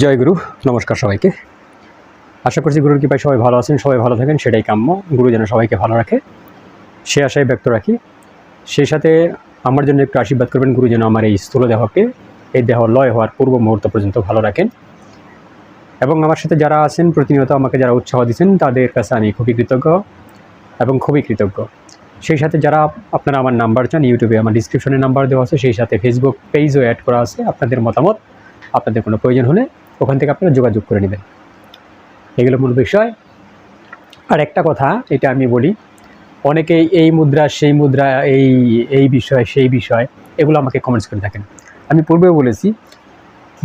জয় গুরু। নমস্কার সবাইকে। আশা করছি গুরুর কৃপায় সবাই ভালো আছেন, সবাই ভালো থাকেন, সেটাই কাম্য। গুরু যেন সবাইকে ভালো রাখে সে আশায় ব্যক্ত রাখি। সেই সাথে আমার জন্য একটু আশীর্বাদ করবেন, গুরু যেন আমার এই স্থূল দেহকে, এই দেহ লয় হওয়ার পূর্ব মুহূর্ত পর্যন্ত ভালো রাখেন। এবং আমার সাথে যারা আছেন, প্রতিনিয়ত আমাকে যারা উৎসাহ দিচ্ছেন, তাদের কাছে আমি খুবই কৃতজ্ঞ এবং খুবই কৃতজ্ঞ। সেই সাথে যারা আপনারা আমার নাম্বার চান, ইউটিউবে আমার ডিসক্রিপশনে নাম্বার দেওয়া আছে, সেই সাথে ফেসবুক পেজও অ্যাড করা আছে। আপনাদের মতামত, আপনাদের কোনো প্রয়োজন হলে ওখান থেকে আপনারা যোগাযোগ করে নেবেন। এগুলো মূল বিষয়। আর একটা কথা, এটা আমি বলি, অনেকেই এই মুদ্রা সেই মুদ্রা, এই বিষয় সেই বিষয়, এগুলো আমাকে কমেন্টস করে থাকেন। আমি পূর্বেও বলেছি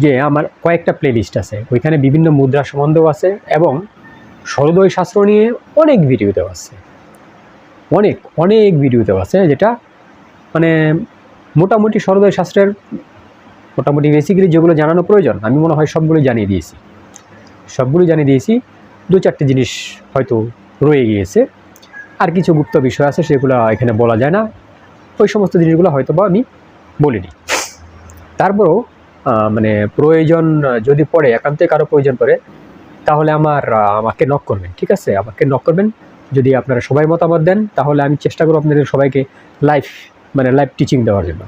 যে আমার কয়েকটা প্লেলিস্ট আছে, ওইখানে বিভিন্ন মুদ্রা সম্বন্ধেও আছে এবং সরোদয় শাস্ত্র নিয়ে অনেক ভিডিও দেওয়া আছে, অনেক ভিডিও দেওয়া আছে, যেটা মানে মোটামুটি সরোদয় শাস্ত্রের মোটামুটি বেসিক্যালি যেগুলো জানানো প্রয়োজন আমি মনে হয় সবগুলো জানিয়ে দিয়েছি। দু চারটে জিনিস হয়তো রয়ে গিয়েছে, আর কিছু গুপ্ত বিষয় আছে, সেগুলো এখানে বলা যায় না। ওই সমস্ত জিনিসগুলো হয়তো বা আমি বলিনি। তারপরেও মানে প্রয়োজন যদি পড়ে, একান্তে কারো প্রয়োজন পড়ে, তাহলে আমাকে নক করবেন, ঠিক আছে? আমাকে নক করবেন। যদি আপনারা সবাই মতামত দেন, তাহলে আমি চেষ্টা করব আপনাদের সবাইকে লাইভ টিচিং দেওয়ার জন্য,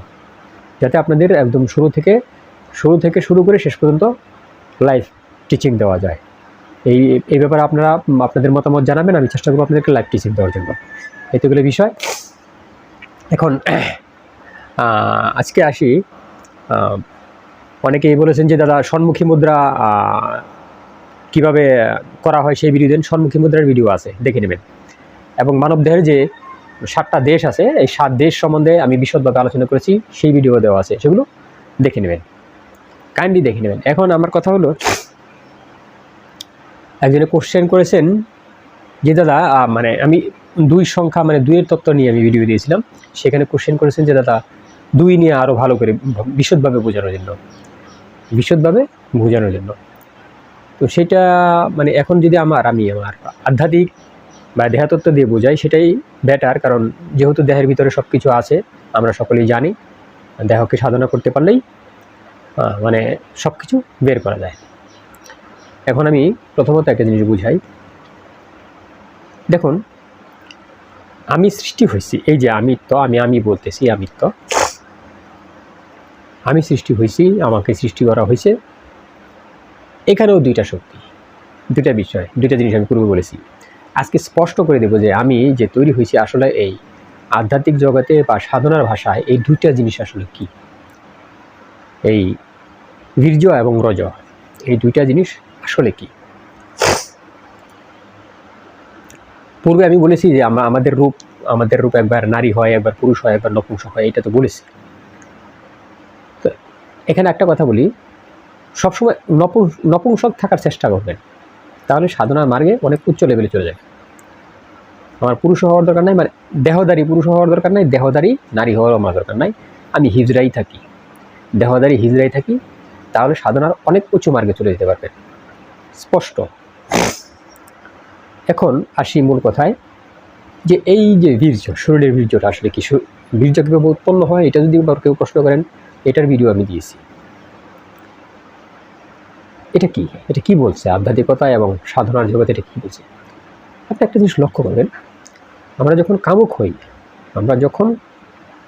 যাতে আপনাদের একদম শুরু থেকে শুরু করে শেষ পর্যন্ত লাইভ টিচিং দেওয়া যায়। এই ব্যাপারে আপনারা আপনাদের মতামত জানাবেন, আমি চেষ্টা করব আপনাদেরকে লাইভ টিচিং দেওয়ার জন্য। এতগুলো বিষয়। এখন আজকে আসি, অনেকেই বলেছেন যে দাদা সম্মুখী মুদ্রা কিভাবে করা হয় সেই ভিডিও দেন। সম্মুখী মুদ্রার ভিডিও আছে, দেখে নেবেন। এবং মানবদেহের যে 7টা দেশ আছে, এই 7 দেশ সম্বন্ধে আমি বিশদভাবে আলোচনা করেছি, সেই ভিডিও দেওয়া আছে, সেগুলো দেখে নেবেন, কাইন্ডলি দেখে নেবেন। এখন আমার কথা হলো, একজনে কোশ্চেন করেছেন যে দাদা মানে আমি 2 সংখ্যা মানে 2-এর তত্ত্ব নিয়ে আমি ভিডিও দিয়েছিলাম, সেখানে কোশ্চেন করেছেন যে দাদা 2 নিয়ে আরও ভালো করে বিশদভাবে বোঝানোর জন্য। তো সেটা মানে এখন যদি আমি আমার আধ্যাত্মিক বা দেহতত্ত্ব দিয়ে বোঝাই, সেটাই বেটার। কারণ যেহেতু দেহের ভিতরে সব কিছু আছে, আমরা সকলেই জানি, দেহকে সাধনা করতে পারলেই মানে সব কিছু বের করা যায়। এখন আমি প্রথমত একটা জিনিস বুঝাই। দেখুন, আমি সৃষ্টি হয়েছি, এই যে আমি বলতেছি আমিত্ব, আমি সৃষ্টি হয়েছি, আমাকে সৃষ্টি করা হয়েছে। এখানেও 2টা শক্তি, 2টা বিষয়, 2টা জিনিস আমি পূর্বে বলেছি। আজকে স্পষ্ট করে দেব যে আমি যে তৈরি হয়েছি, আসলে এই আধ্যাত্মিক জগতে বা সাধনার ভাষায় এই 2টা জিনিস আসলে কি। এই বীর্য এবং রজ, এই 2টা জিনিস আসলে কি। পূর্বে আমি বলেছি যে আমাদের রূপ একবার নারী হয়, একবার পুরুষ হয়, একবার নপুংসক হয়, এটা তো বলেছি। তো এখানে একটা কথা বলি, সবসময় নপুংসক থাকার চেষ্টা করবেন, তাহলে সাধনার মার্গে অনেক উচ্চ লেভেলে চলে যায়। আমার পুরুষ হওয়ার দরকার নাই, মানে দেহদারী পুরুষ হওয়ার দরকার নাই, দেহদারী নারী হওয়ার আমার দরকার নাই। আমি হিজড়াই থাকি, দেহদারী হিজড়াই থাকি, তাহলে সাধনার অনেক উঁচু মার্গে চলে যেতে পারবেন। স্পষ্ট। এখন আসি মূল কথায়, যে এই যে বীর্য, শরীরের বীর্যটা আসলে কি, বীর্য কীভাবে উৎপন্ন হয়, এটা যদি কেউ প্রশ্ন করেন, এটার ভিডিও আমি দিয়েছি। এটা কি বলছে আধ্যাত্মিকতা এবং সাধনার জগতে, এটা কি বলছে? আপনি একটা জিনিস লক্ষ্য করবেন, আমরা যখন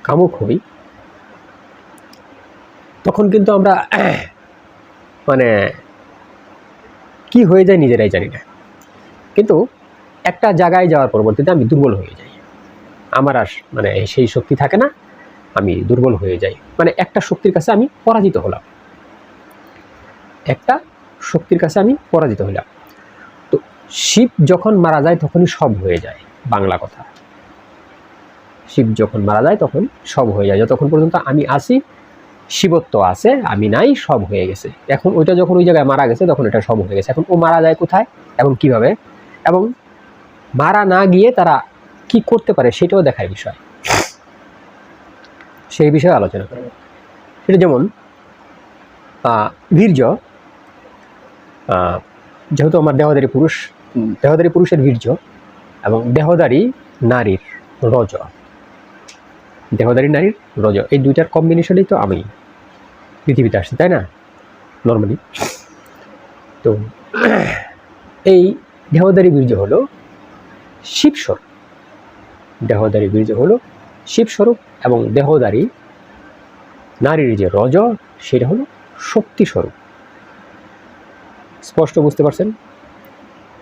কামুক হই তখন কিন্তু আমরা মানে কি হয়ে যায় নিজেরাই জানি না, কিন্তু একটা জায়গায় যাওয়ার পরবর্তীতে আমি দুর্বল হয়ে যাই। আমার আর মানে সেই শক্তি থাকে না, আমি দুর্বল হয়ে যাই। মানে একটা শক্তির কাছে আমি পরাজিত হলাম, তো শিব যখন মারা যায় তখনই সব হয়ে যায়, বাংলা কথা। শিব যখন মারা যায় তখন সব হয়ে যায়। যতক্ষণ পর্যন্ত আমি আছি, শিবত্ব আছে, আমি নাই, সব হয়ে গেছে। এখন ওইটা যখন ওই জায়গায় মারা গেছে, তখন এটা সব হয়ে গেছে। এখন ও মারা যায় কোথায় এবং কিভাবে, এবং মারা না গিয়ে তারা কি করতে পারে, সেটাও দেখার বিষয়, সেই বিষয়ে আলোচনা করব। সেটা যেমন বীর্য, যেহেতু আমার দেহদারী পুরুষের বীর্য এবং দেহদারী নারীর রজ, এই 2টার কম্বিনেশনেই তো আমি পৃথিবীতে আসছি, তাই না? নর্মালি তো এই দেহধারী বীর্য হলো শিবস্বরূপ, দেহধারী বীর্য হলো শিবস্বরূপ, এবং দেহধারী নারীর যে রজ সেটা হলো শক্তিস্বরূপ। স্পষ্ট বুঝতে পারছেন?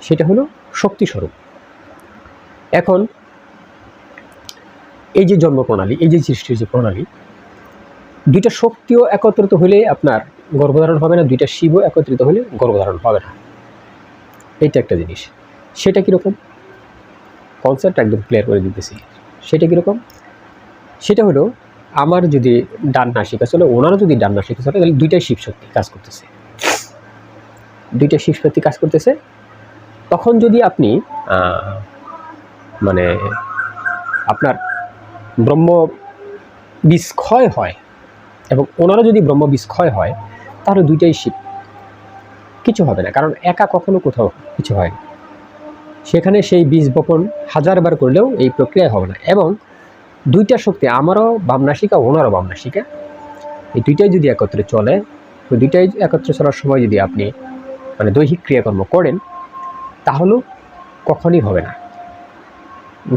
সেটা হলো শক্তিস্বরূপ। এখন এই যে জন্ম প্রণালী, এই যে সৃষ্টির যে প্রণালী, দুইটা শক্তিও একত্রিত হলে আপনার গর্ভধারণ হবে না, দুইটা শিবও একত্রিত হলে গর্ভধারণ হবে না। এইটা একটা জিনিস। সেটা কীরকম? কনসেপ্ট একদম ক্লিয়ার করে দিতেছি। সেটা কীরকম? সেটা হলো আমার যদি ডান নাসিকা চলে, ওনারও যদি ডান নাসিকা চলে, তাহলে দুইটাই শিবশক্তি কাজ করতেছে, দুইটা শিবশক্তি কাজ করতেছে। তখন যদি আপনি মানে আপনার ব্রহ্ম বিস্ক্ষয় হয় এবং ওনারও যদি ব্রহ্ম বিস্ক্ষয় হয়, তাহলে দুইটাই শিব, কিছু হবে না। কারণ একা কখনো কোথাও কিছু হয় না, সেখানে সেই বীজ বপন হাজারবার করলেও এই প্রক্রিয়া হবে না। এবং দুইটা শক্তি, আমারও বামনাসিকা, ওনারও বামনাসিকা, এই দুইটাই যদি একত্রে চলে, তো দুইটাই একত্রে চলার সময় যদি আপনি মানে দৈহিক ক্রিয়াকর্ম করেন, তাহলেও কখনই হবে না,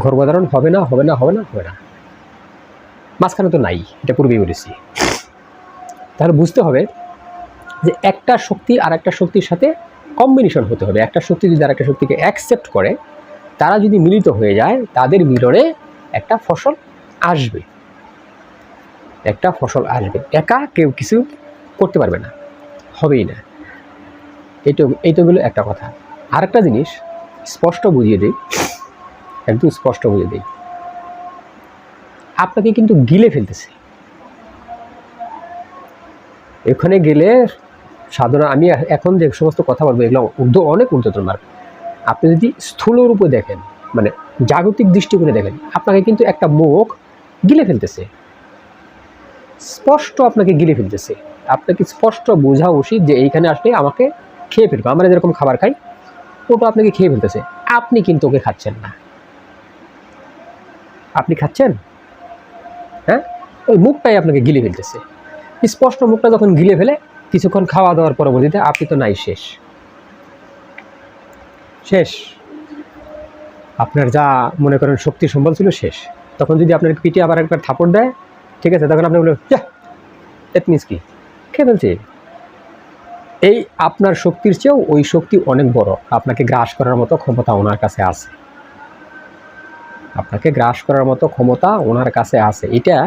গর্ভধারণ হবে না, হবে না, হবে না, হবে না। মাঝখানে তো নাই, এটা পূর্বেই বলেছি। তাহলে বুঝতে হবে যে একটা শক্তি আর একটা শক্তির সাথে কম্বিনেশন হতে হবে। একটা শক্তি যদি আর একটা শক্তিকে অ্যাকসেপ্ট করে, তারা যদি মিলিত হয়ে যায়, তাদের মিলনে একটা ফসল আসবে, একটা ফসল আসবে। একা কেউ কিছু করতে পারবে না, হবেই না। এইটা হলো একটা কথা। আরেকটা জিনিস স্পষ্ট বুঝিয়ে দিই, একদম স্পষ্ট বুঝিয়ে দিই, আপনাকে কিন্তু গিলে ফেলতেছে। এখানে গেলে সাধারণ, আমি এখন যে সমস্ত কথা বলবো এগুলো অনেক ঊর্ধ্বতন মার্গ। আপনি যদি স্থূল রূপে দেখেন, মানে জাগতিক দৃষ্টিকোণে দেখেন, আপনাকে কিন্তু একটা মুখ গিলে ফেলতেছে, স্পষ্ট আপনাকে গিলে ফেলতেছে। আপনাকে স্পষ্ট বোঝা উচিত যে এইখানে আসলে আমাকে খেয়ে ফেলবো। আমরা যেরকম খাবার খাই, ওটা আপনাকে খেয়ে ফেলতেছে, আপনি কিন্তু ওকে খাচ্ছেন না। আপনি খাচ্ছেন, হ্যাঁ, ওই মুখটাই আপনাকে গিলে ফেলতেছে। স্পষ্ট মুখটা যখন গিলে ফেলে, কিছুক্ষণ খাওয়া দাওয়ার পরবর্তীতে আপনি তো নাই, শেষ শেষ। আপনার যা মনে করেন শক্তি সম্বল ছিল শেষ। তখন যদি আপনার পিঠে আবার একবার থাপড় দেয়, ঠিক আছে, তখন আপনি বলবেন দ্যাট মিনস কি, খেয়ে ফেলছে। এই আপনার শক্তির চেয়েও ওই শক্তি অনেক বড়, আপনাকে গ্রাস করার মতো ক্ষমতা ওনার কাছে আছে, আপনাকে গ্রাস করার মতো ক্ষমতা ওনার কাছে আছে। এটা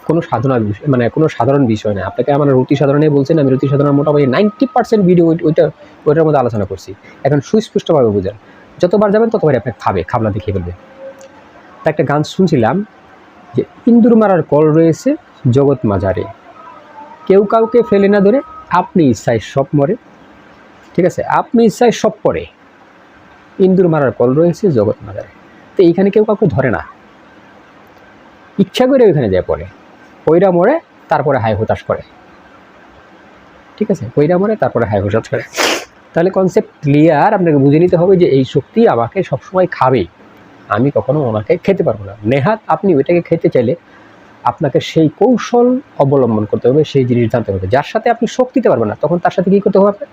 কোনো সাধনা বিষয়, মানে কোনো সাধারণ বিষয় না। আপনাকে আমার রুটি সাধারণে বলছেন, আমি রুটি সাধারণ মোটামুটি 90% ভিডিও ওইটার মধ্যে আলোচনা করছি। এখন সুস্পষ্টভাবে বুঝেন, যতবার যাবেন ততবার আপনাকে খাবলা দেখিয়ে ফেলবে। তা একটা গান শুনছিলাম যে ইন্দুর মারার কল রয়েছে জগৎ মাঝারে, কেউ কাউকে ফেলে না ধরে, আপনি ইচ্ছায় সব মরে। ঠিক আছে, আপনি ইচ্ছায় সব পড়ে, ইন্দুর মারার কল রয়েছে জগৎ মাঝারে। তো এইখানে কেউ কাউকে ধরে না, ইচ্ছা করে ওইখানে যায় পড়ে, ওইরা মরে, তারপরে হাই হতাশ করে। ঠিক আছে, ওইরা মরে, তারপরে হাই হতাশ করে। তাহলে কনসেপ্ট ক্লিয়ার। আপনাকে বুঝে নিতে হবে যে এই শক্তি আমাকে সবসময় খাবে, আমি কখনো ওনাকে খেতে পারবো না। নেহাত আপনি ওইটাকে খেতে চাইলে আপনাকে সেই কৌশল অবলম্বন করতে হবে, সেই জিনিস জানতে হবে। যার সাথে আপনি শক্তিতে পারবেন না, তখন তার সাথে কী করতে হবে? আপনার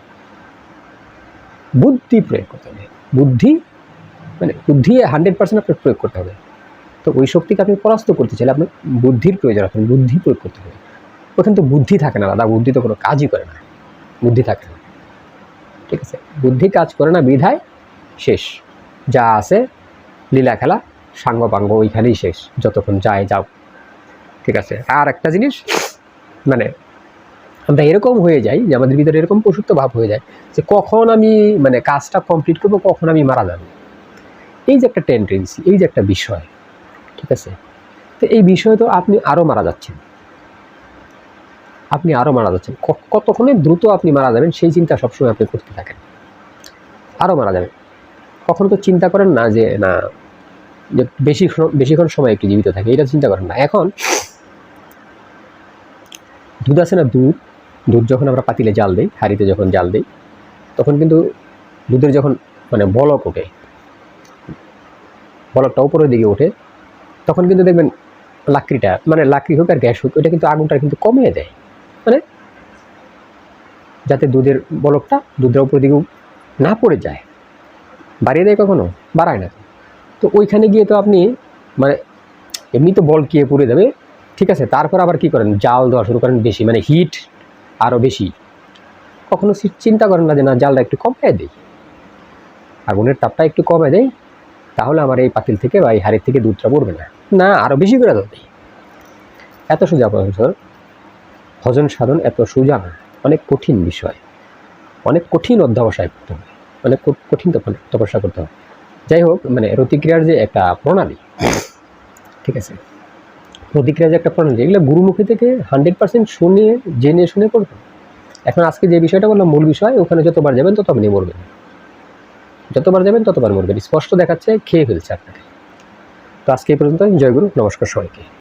বুদ্ধি প্রয়োগ করতে হবে। বুদ্ধি 100% আপনার প্রয়োগ করতে হবে। তো ওই শক্তিকে আপনি পরাস্ত করতে চাইলে আপনার বুদ্ধির প্রয়োজন আছে, বুদ্ধি প্রয়োগ করতে হবে। ওখানে তো বুদ্ধি থাকে না দাদা, বুদ্ধি তো কোনো কাজই করে না, বুদ্ধি থাকে না। ঠিক আছে, বুদ্ধি কাজ করে না বিধায় শেষ, যা আছে লীলা খেলা সাঙ্গ পাঙ্গ ওইখানেই শেষ, যতক্ষণ যায় যাও। ঠিক আছে, আর একটা জিনিস, মানে আমরা এরকম হয়ে যাই যে আমাদের ভিতরে এরকম পশুত্ব ভাব হয়ে যায় যে কখন আমি মানে কাজটা কমপ্লিট করবো, কখন আমি মারা যাবো, এই যে একটা টেন্ডেন্সি, এই যে একটা বিষয়। ঠিক আছে, তো এই বিষয়ে তো আপনি আরও মারা যাচ্ছেন, আপনি আরও মারা যাচ্ছেন। কতক্ষণে দ্রুত আপনি মারা যাবেন সেই চিন্তা সবসময় আপনি করতে থাকেন, আরও মারা যাবেন। কখনো তো চিন্তা করেন না যে না, যে বেশিক্ষণ সময় একটু জীবিত থাকে, এটা চিন্তা করেন না। এখন দুধ আছে না, দুধ যখন আমরা পাতিলে জাল দিই, হাঁড়িতে যখন জাল দিই, তখন কিন্তু দুধের যখন মানে বলক ওঠে, বলকটা উপরের দিকে ওঠে, তখন কিন্তু দেখবেন লাকড়িটা, মানে লাকড়ি হোক আর গ্যাস হোক, ওইটা কিন্তু আগুনটা কিন্তু কমিয়ে দেয়, মানে যাতে দুধের বলকটা দুধের উপরের দিকে না পড়ে যায়, বাড়িয়ে দেয় কখনো? বাড়ায় না। তো ওইখানে গিয়ে তো আপনি মানে এমনি তো বল কে পুড়ে দেবে, ঠিক আছে, তারপর আবার কি করেন, জাল দেওয়া শুরু করেন বেশি, মানে হিট আরও বেশি। কখনো চিন্তা করেন না যে না জালটা একটু কমায় দেয়, আগুনের তাপটা একটু কমায় দেয়, তাহলে আমার এই পাতিল থেকে বা এই হাড়ির থেকে দুধটা পড়বে না, না আরও বেশি করে দেয়। এত সোজা প্রফেসর, ভজন সাধন এত সোজা না, অনেক কঠিন বিষয়, অনেক কঠিন অধ্যবসায় করতে হবে, অনেক কঠিন তপস্যা করতে হবে। যাই হোক, মানে প্রতিক্রিয়ার যে একটা প্রণালী, ঠিক আছে, প্রতিক্রিয়ার যে একটা প্রণালী, এগুলো গুরুমুখী থেকে 100% শুনে জেনে শুনে করবেন। এখন আজকে যে বিষয়টা বললাম মূল বিষয়, ওখানে যতবার যাবেন ততবারই মরবেন, যতবার যাবেন ততবার মরবেন, স্পষ্ট দেখাচ্ছে খেয়ে ফেলছে আপনাকে। তো আজকে এই পর্যন্ত, জয় গুরু, নমস্কার সবাইকে।